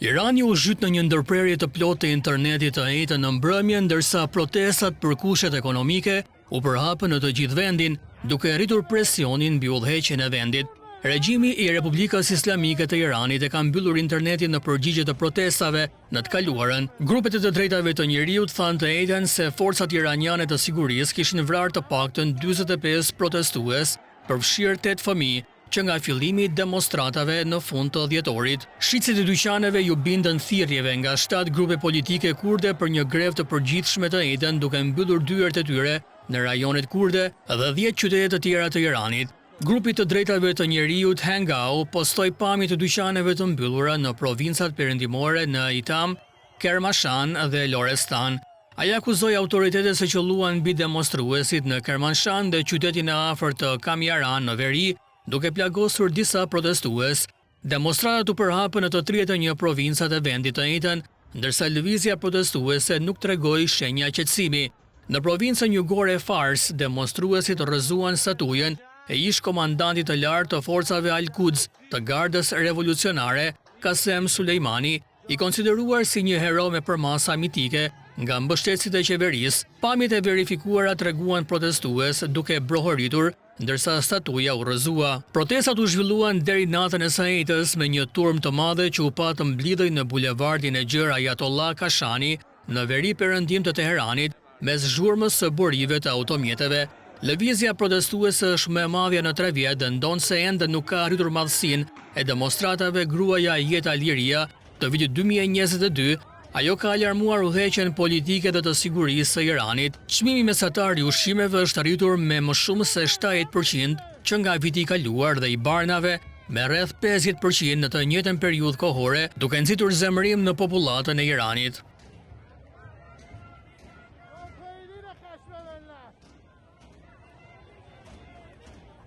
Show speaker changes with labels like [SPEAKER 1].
[SPEAKER 1] Irani u zhyt në një ndërprerje të plotë të internetit të njëjtën në mbrëmje, ndërsa protestat për kushtet ekonomike u përhapën në të gjithë vendin, duke rritur presionin mbi udhëheqjen e vendit. Regjimi i Republikës Islamike të Iranit e ka mbyllur internetin në përgjigje të protestave në të kaluarën. Grupet e të drejtave të njeriut thanë të njëjtën se forcat iraniane të sigurisë kishin vrarë të paktën 45 protestues, përfshirë 8 fëmijë, që nga fillimi i demonstratave në fund të dhjetorit. Shitësit e dyqaneve ju bindën thirrjeve nga 7 grupe politike kurde për një grev të përgjithshme të njëjtën, duke mbyllur dyert e tyre në rajonet kurde dhe 10 qytete të tjera të Iranit. Grupi të drejtave të njeriut Hengau postoi pamje të dyqaneve të mbyllura në provincat perëndimore në Itam, Kermashan dhe Lorestan. Ai akuzoi autoritetet se qelluan mbi demonstruesit në Kermanshan dhe qytetin e afërt të Kamiaran në veri, duke plagosur disa protestues. Demonstratat u përhapën në të 31 provincat e vendit të njëjtën, ndërsa lëvizja protestuese nuk tregoi shenja qetësimi. Në provincën jugore Fars, demonstruesit rrëzuan statujën e ish komandantit të lartë të forcave Al-Quds të gardës revolucionare, Qasem Sulejmani, i konsideruar si një hero me përmasa mitike nga mbështetësit e qeverisë. Pamjet e verifikuara treguan protestues duke brohoritur, ndërsa statuja u rrëzua. Protestat u zhvilluan deri natën e së njëjtës me një turmë të madhe që u pa të mblidhej në bulevardin e gjerë Ayatollah Kashani në veri perëndim të Teheranit, mes zhurmës së burive të automjeteve. Lëvizja protestuese është më e madhja në 3 vjet dhe ndonë se ende nuk ka arritur madhësinë e demonstratave Gruaja Jeta Liria të vitit 2022, ajo ka alarmuar udhëheqjen politike dhe të sigurisë së Iranit. Çmimi mesatar i ushqimeve është arritur me më shumë se 70% që nga viti i kaluar dhe i barnave me rreth 50% në të njëjtën periudhë kohore, duke nxitur zemërim në popullatën e Iranit.